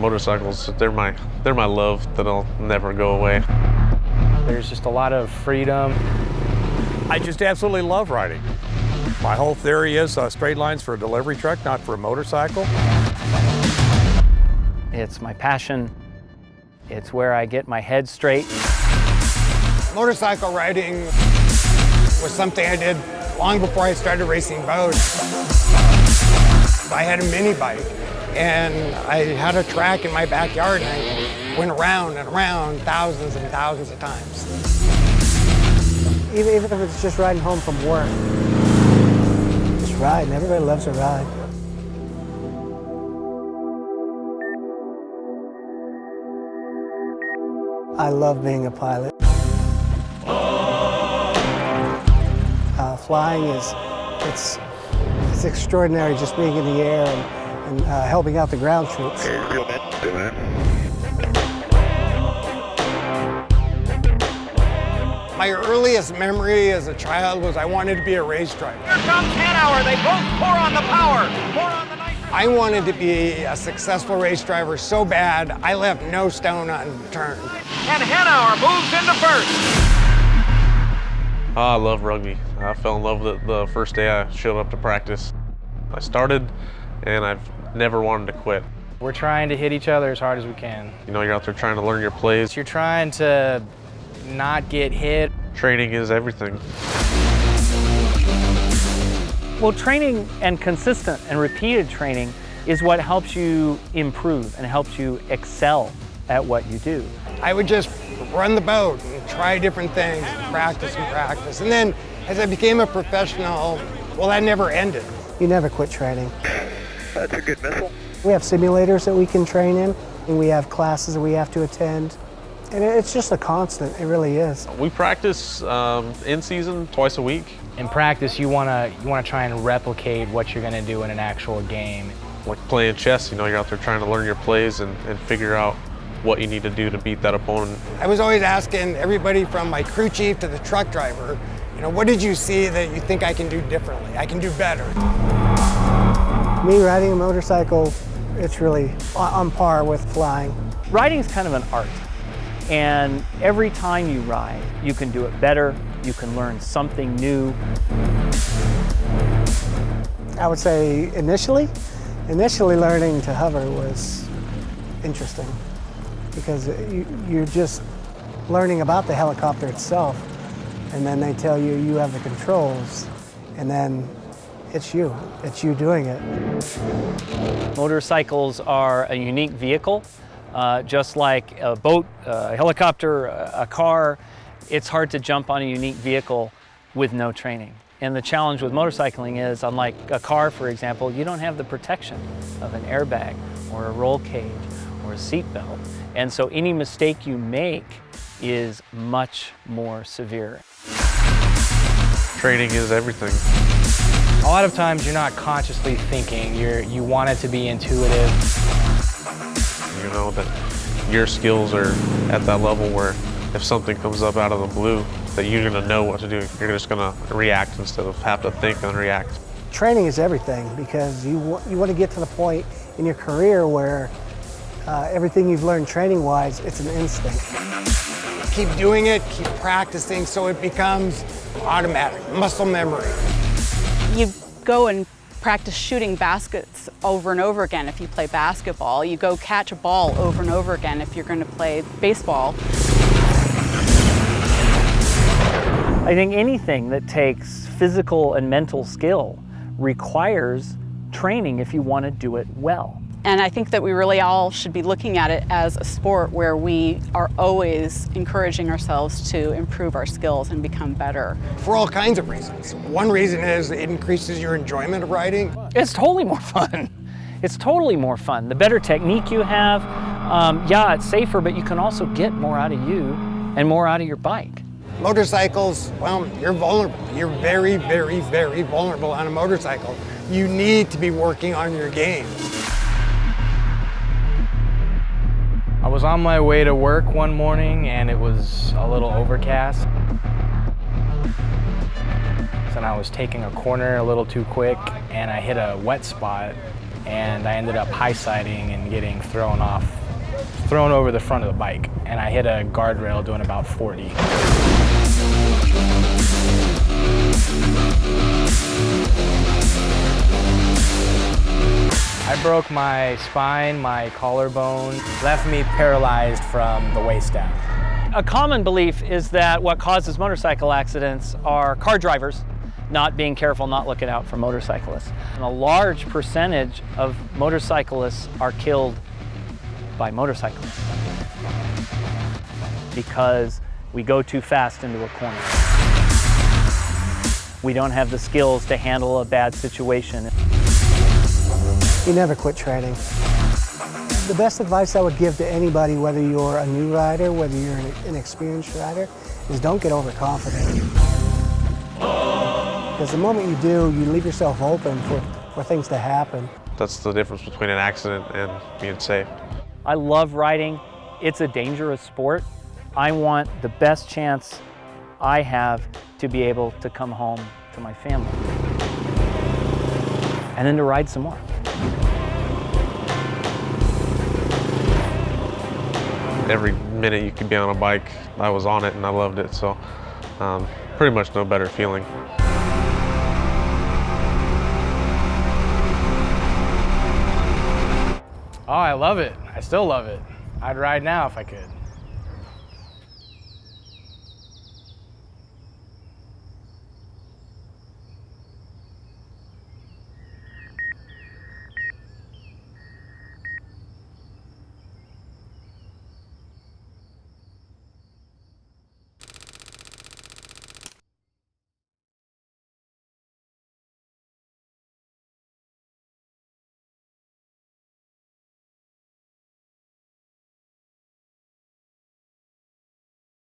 Motorcycles, they're my love that'll never go away. There's just a lot of freedom. I just absolutely love riding. My whole theory is straight lines for a delivery truck, not for a motorcycle. It's my passion. It's where I get my head straight. Motorcycle riding was something I did long before I started racing boats. I had a mini bike and I had a track in my backyard and I went around and around thousands and thousands of times. Even if it's just riding home from work, just riding. Everybody loves to ride. I love being a pilot. Flying it's extraordinary, just being in the air and helping out the ground troops. My earliest memory as a child was I wanted to be a race driver. Here comes Hanauer. They both pour on the power. Pour on the nitrogen. I wanted to be a successful race driver so bad, I left no stone unturned. And Hanauer moves into first. I love rugby. I fell in love with it the first day I showed up to practice. I started, and I've never wanted to quit. We're trying to hit each other as hard as we can. You know, you're out there trying to learn your plays. You're trying to not get hit. Training is everything. Well, training and consistent and repeated training is what helps you improve and helps you excel at what you do. I would just run the boat and try different things, practice and practice. And then as I became a professional, well, that never ended. You never quit training. That's a good missile. We have simulators that we can train in, and we have classes that we have to attend. And it's just a constant, it really is. We practice in season twice a week. In practice, you wanna try and replicate what you're gonna do in an actual game. Like playing chess, you know, you're out there trying to learn your plays and figure out what you need to do to beat that opponent. I was always asking everybody from my crew chief to the truck driver, you know, what did you see that you think I can do differently? I can do better. Me riding a motorcycle, it's really on par with flying. Riding's kind of an art. And every time you ride, you can do it better, you can learn something new. I would say initially learning to hover was interesting because you're just learning about the helicopter itself, and then they tell you you have the controls, and then it's you doing it. Motorcycles are a unique vehicle. Just like a boat, a helicopter, a car, it's hard to jump on a unique vehicle with no training. And the challenge with motorcycling is, unlike a car, for example, you don't have the protection of an airbag or a roll cage or a seat belt. And so any mistake you make is much more severe. Training is everything. A lot of times you're not consciously thinking, you want it to be intuitive. You know that your skills are at that level where if something comes up out of the blue, that you're gonna know what to do. You're just gonna react instead of have to think and react. Training is everything because you want to get to the point in your career where everything you've learned training-wise, it's an instinct. Keep doing it, keep practicing so it becomes automatic, muscle memory. You go and practice shooting baskets over and over again if you play basketball. You go catch a ball over and over again if you're going to play baseball. I think anything that takes physical and mental skill requires training if you want to do it well. And I think that we really all should be looking at it as a sport where we are always encouraging ourselves to improve our skills and become better. For all kinds of reasons. One reason is it increases your enjoyment of riding. It's totally more fun. It's totally more fun. The better technique you have, yeah, it's safer, but you can also get more out of you and more out of your bike. Motorcycles, well, you're vulnerable. You're very, very, very vulnerable on a motorcycle. You need to be working on your game. I was on my way to work one morning and it was a little overcast. And I was taking a corner a little too quick and I hit a wet spot and I ended up high-siding and getting thrown off thrown over the front of the bike, and I hit a guardrail doing about 40. I broke my spine, my collarbone, left me paralyzed from the waist down. A common belief is that what causes motorcycle accidents are car drivers not being careful, not looking out for motorcyclists. And a large percentage of motorcyclists are killed by motorcyclists because we go too fast into a corner. We don't have the skills to handle a bad situation. You never quit training. The best advice I would give to anybody, whether you're a new rider, whether you're an experienced rider, is don't get overconfident. Because the moment you do, you leave yourself open for things to happen. That's the difference between an accident and being safe. I love riding. It's a dangerous sport. I want the best chance I have to be able to come home to my family and then to ride some more. Every minute you could be on a bike, I was on it and I loved it, so pretty much no better feeling. Oh, I love it. I still love it. I'd ride now if I could.